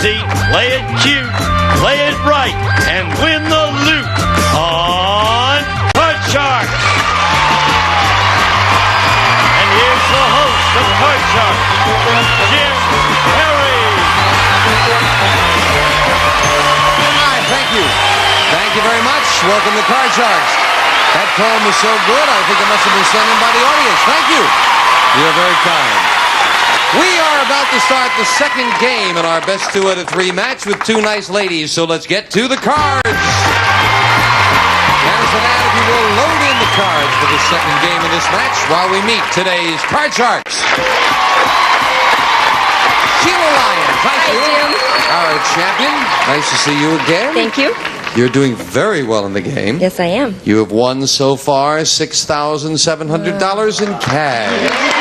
easy, play it cute, play it right, and win the loot on Card Sharks. And here's the host of Card Sharks, Jim Perry. Hi, thank you. Thank you very much. Welcome to Card Sharks. That poem was so good, I think it must have been sent in by the audience. Thank you. You're very kind. We are about to start the second game in our best 2 out of 3 match with 2 nice ladies, so let's get to the cards. Janice and Ann, if you will, load in the cards for the second game of this match while we meet today's Card Sharks. Sheila Lyons. Hi, Sheila. Our champion. Nice to see you again. Thank you. You're doing very well in the game. Yes, I am. You have won so far $6,700 in cash.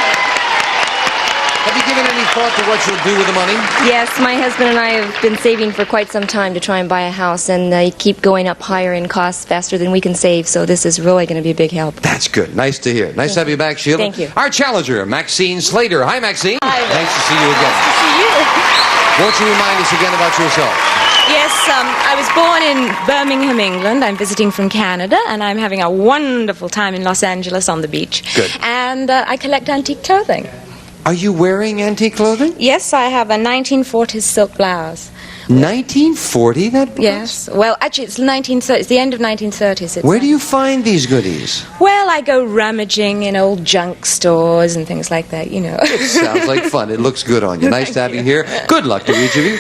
Have you given any thought to what you'll do with the money? Yes, my husband and I have been saving for quite some time to try and buy a house, and they keep going up higher in costs faster than we can save, so this is really going to be a big help. That's good. Nice to hear. Nice to have you back, Sheila. Thank you. Our challenger, Maxine Slater. Hi, Maxine. Hi. Nice to see you again. Nice to see you. Won't you remind us again about yourself? Yes, I was born in Birmingham, England. I'm visiting from Canada, and I'm having a wonderful time in Los Angeles on the beach. Good. And I collect antique clothing. Are you wearing antique clothing? Yes, I have a 1940s silk blouse. 1940, that blouse? Yes. Well, actually, it's 1930s. It's the end of 1930s. Where do you find these goodies? Well, I go rummaging in old junk stores and things like that, you know. It sounds like fun. It looks good on you. Nice to have you here. Good luck to each of you.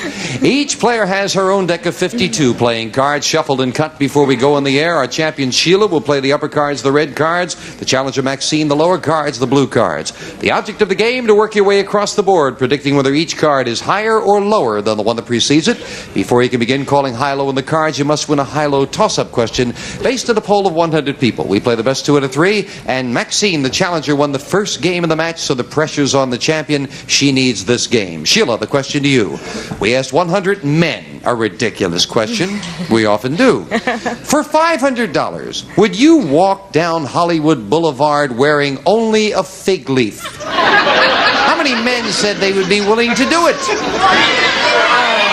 Each player has her own deck of 52 playing cards, shuffled and cut before we go on the air. Our champion Sheila will play the upper cards, the red cards. The challenger Maxine, the lower cards, the blue cards. The object of the game, to work your way across the board, predicting whether each card is higher or lower than the one that precedes it. Before you can begin calling high-low on the cards, you must win a high-low toss-up question based on a poll of 100 people. We play the best 2 out of 3, and Maxine, the challenger, won the first game of the match, so the pressure's on the champion. She needs this game. Sheila, the question to you. We asked 100 men a ridiculous question. We often do. For $500, would you walk down Hollywood Boulevard wearing only a fig leaf? How many men said they would be willing to do it?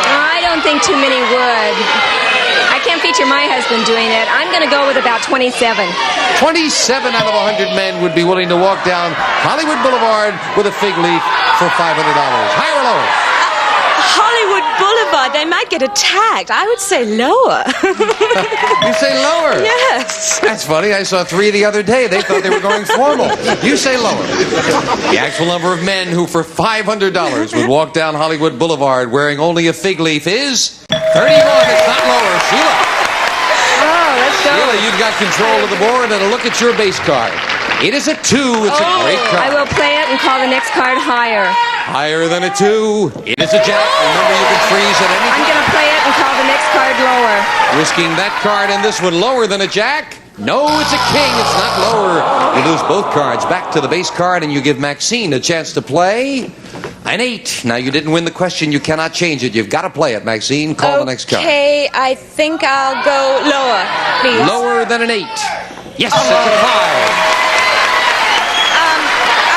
I don't think too many would. I can't feature my husband doing it. I'm going to go with about 27. 27 out of 100 men would be willing to walk down Hollywood Boulevard with a fig leaf for $500. Higher or lower? Hollywood Boulevard, they might get attacked. I would say lower. You say lower? Yes. That's funny. I saw 3 the other day. They thought they were going formal. You say lower. The actual number of men who for $500 would walk down Hollywood Boulevard wearing only a fig leaf is 31. It's not lower. Sheila. Oh, let's go. Sheila, you've got control of the board, and a look at your base card. It is a 2. It's a great card. I will play it and call the next card higher. Higher than a 2. It is a jack. Remember, you can freeze at any time. I'm going to play it and call the next card lower. Risking that card and this one lower than a jack? No, it's a king. It's not lower. You lose both cards back to the base card, and you give Maxine a chance to play an 8. Now, you didn't win the question. You cannot change it. You've got to play it, Maxine. Call the next card. Okay, I think I'll go lower, please. Lower than an 8. Yes, it's a 5.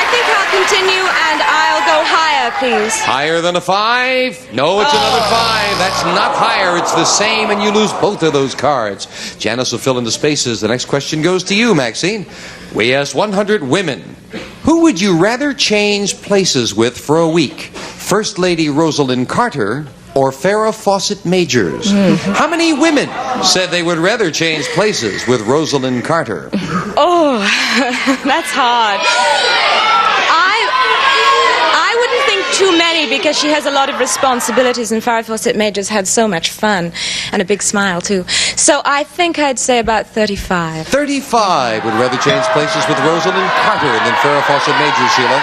I think I'll continue, and I'll go higher, please. Higher than a 5? No, it's another 5. That's not higher. It's the same, and you lose both of those cards. Janice will fill in the spaces. The next question goes to you, Maxine. We asked 100 women. Who would you rather change places with for a week? First Lady Rosalind Carter or Farrah Fawcett Majors? How many women said they would rather change places with Rosalind Carter? Oh, that's hard. I wouldn't think too many, because she has a lot of responsibilities, and Farrah Fawcett Majors had so much fun and a big smile too. So I think I'd say about 35. 35 would rather change places with Rosalind Carter than Farrah Fawcett Majors, Sheila.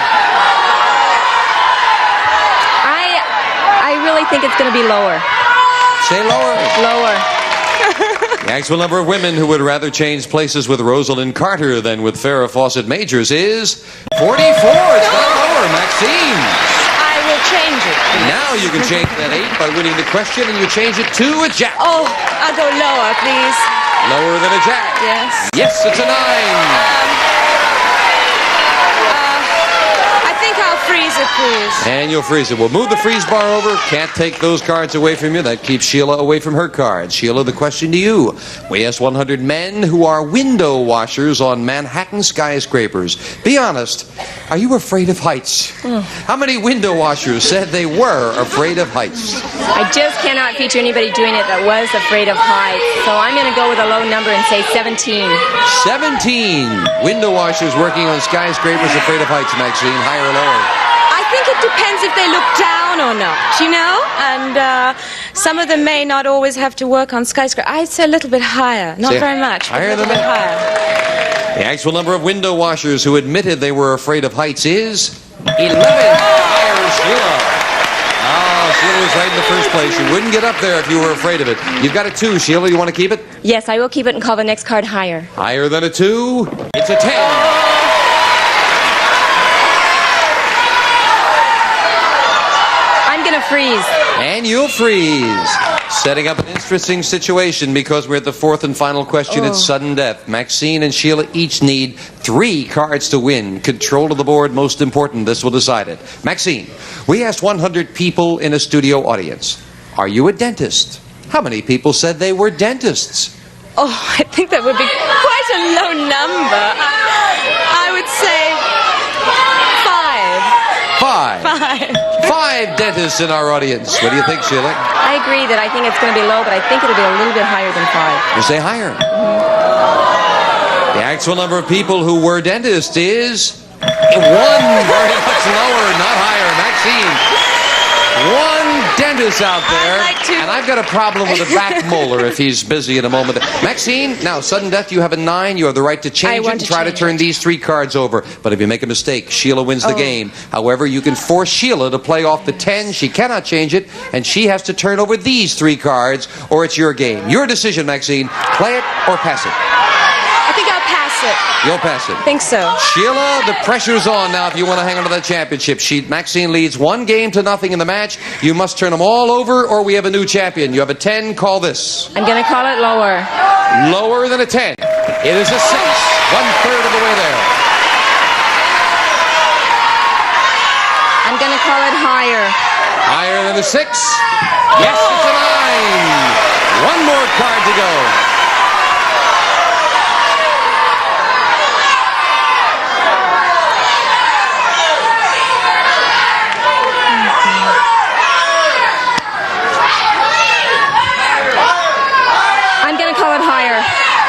I really think it's going to be lower. Say lower. Lower. The actual number of women who would rather change places with Rosalind Carter than with Farrah Fawcett Majors is 44. It's not lower, Maxine. I will change it. Now you can change that 8 by winning the question, and you change it to a jack. Oh, I'll go lower, please. Lower than a jack. Yes. Yes, it's a 9. I think I'll freeze it, please. And you'll freeze it. We'll move the freeze bar over. Can't take those cards away from you. That keeps Sheila away from her cards. Sheila, the question to you. We asked 100 men who are window washers on Manhattan skyscrapers. Be honest, are you afraid of heights? How many window washers said they were afraid of heights? I just cannot feature anybody doing it that was afraid of heights. So I'm going to go with a low number and say 17. 17 window washers working on skyscrapers afraid of heights, Maxine. Higher or lower? I think it depends if they look down or not, you know? And some of them may not always have to work on skyscrapers. I'd say a little bit higher. Not Say very much, but higher a little than bit that? higher. The actual number of window washers who admitted they were afraid of heights is 11. Higher, Sheila. Oh, Sheila was right in the first place. You wouldn't get up there if you were afraid of it. You've got a 2, Sheila. You want to keep it? Yes, I will keep it and call the next card higher. Higher than a 2? It's a 10. I'm going to freeze. And you'll freeze. Setting up an interesting situation because we're at the fourth and final question. It's sudden death. Maxine and Sheila each need 3 cards to win. Control of the board, most important. This will decide it. Maxine, we asked 100 people in a studio audience. Are you a dentist? How many people said they were dentists? Oh, I think that would be quite a low number. I would say 5. 5 dentists in our audience. What do you think, Sheila? I agree that I think it's going to be low, but I think it'll be a little bit higher than 5. You say higher. The actual number of people who were dentists is 1. Very much lower, not higher. Maxine. 1 dentist out there. I'd like to. And I've got a problem with a back molar if he's busy in a moment. Maxine, now, sudden death, you have a 9. You have the right to change it and try to turn these 3 cards over. But if you make a mistake, Sheila wins the game. However, you can force Sheila to play off the 10. She cannot change it, and she has to turn over these 3 cards, or it's your game. Your decision, Maxine. Play it or pass it. I think I'll pass it. You'll pass it. I think so. Sheila, the pressure's on now if you want to hang on to that championship sheet. Maxine leads 1 game to nothing in the match. You must turn them all over or we have a new champion. You have a 10, call this. I'm going to call it lower. Lower than a 10. It is a 6. 1/3 of the way there. I'm going to call it higher. Higher than a 6. Yes, it's a 9. 1 more card to go.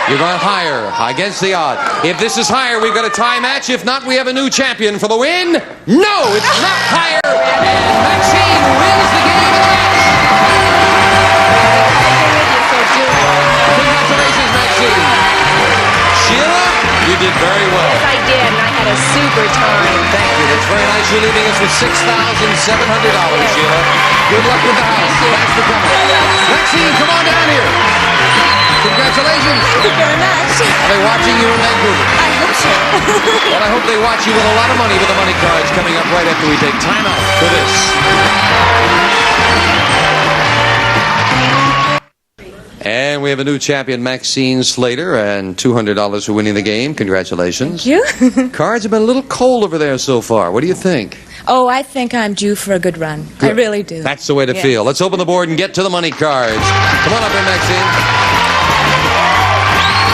You're going higher, against the odds. If this is higher, we've got a tie match. If not, we have a new champion for the win. No, it's not higher. And Maxine wins the game of the match. Congratulations, Maxine. Sheila, you did very well. Yes, I did, and I had a super time. Thank you. That's very nice. You're leaving us with $6,700, Sheila. Good luck with the house. Thanks for coming. Maxine, come on down here. Congratulations. Thank you very much. Are they watching you in Vancouver? I hope so. Well, I hope they watch you with a lot of money with the money cards coming up right after we take time out for this. And we have a new champion, Maxine Slater, and $200 for winning the game. Congratulations. Thank you. Cards have been a little cold over there so far. What do you think? Oh, I think I'm due for a good run. Good. I really do. That's the way to feel. Let's open the board and get to the money cards. Come on up here, Maxine.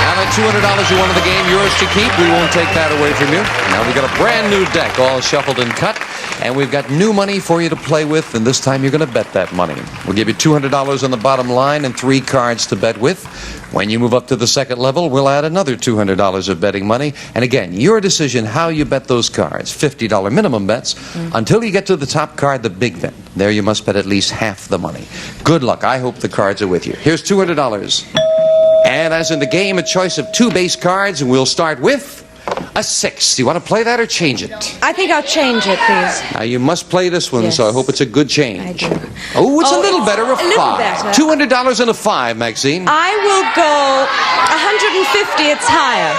Now that $200 you won in the game, yours to keep. We won't take that away from you. Now we've got a brand new deck, all shuffled and cut. And we've got new money for you to play with, and this time you're going to bet that money. We'll give you $200 on the bottom line and 3 cards to bet with. When you move up to the second level, we'll add another $200 of betting money. And again, your decision how you bet those cards. $50 minimum bets until you get to the top card, the big bet. There you must bet at least half the money. Good luck. I hope the cards are with you. Here's $200. And as in the game, a choice of 2 base cards, and we'll start with a 6. Do you want to play that or change it? I think I'll change it, please. Now, you must play this one, so I hope it's a good change. I do. Oh, it's a little better, a 5. better. $200 and a 5, Maxine. I will go 150. It's higher.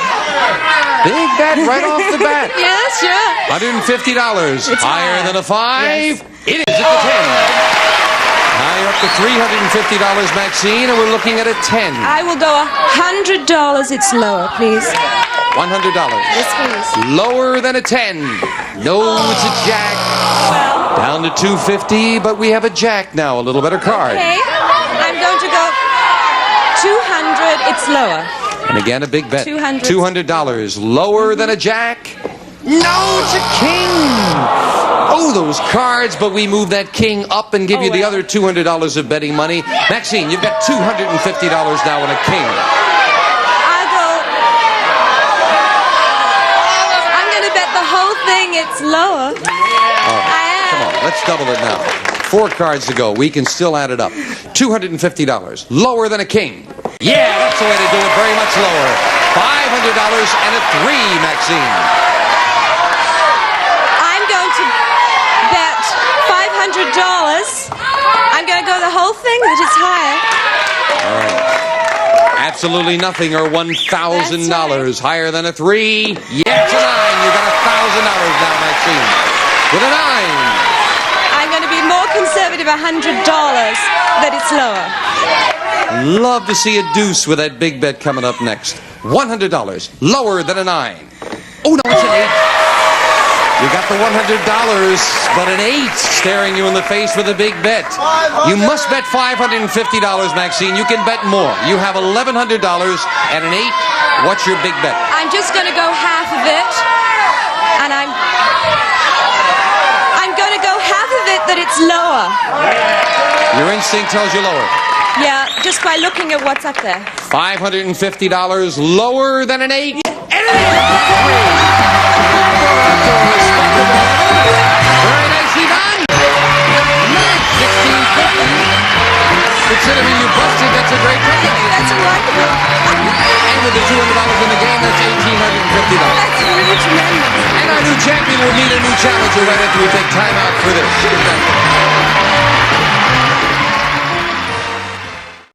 Big bet right off the bat. Yes, sure. $150. It's higher higher. than a 5. Yes. It is at the 10. Now you're up to $350, Maxine, and we're looking at a 10. I will go $100. It's lower, please. $100. Yes, please. Lower than a 10. No, it's a jack. Down to $250, but we have a jack now, a little better card. Okay. I'm going to go $200. It's lower. And again, a big bet. $200. Lower than a jack. No, it's a king. Oh, those cards, but we move that king up and give you the other $200 of betting money. Maxine, you've got $250 now on a king. I'm going to bet the whole thing it's lower. Come on, let's double it now. 4 cards to go. We can still add it up. $250. Lower than a king. Yeah, that's the way to do it. Very much lower. $500 and a 3, Maxine. I'm going to bet $500. I'm going to go the whole thing that it's higher. All right. Absolutely nothing or $1,000. Higher than a 3. Yeah, it's a 9. You got $1,000 now, Maxine. With a 9. I'm going to be more conservative, $100, that it's lower. Love to see a deuce with that big bet coming up next. $100. Lower than a 9. Oh, no, it's an 8. You got the $100, but an 8 staring you in the face with a big bet. You must bet $550, Maxine. You can bet more. You have $1,100 and an 8. What's your big bet? I'm just going to go half of it, and I'm going to go half of it that it's lower. Your instinct tells you lower. Yeah, just by looking at what's up there. $550 lower than an 8. And an 8. Very nicely done. Nice. 1650. Considering you busted, that's a great price. That's wonderful. And with the $200 in the game, that's $1,850. That's really tremendous. And our new champion will meet a new challenger right after we take time out for this.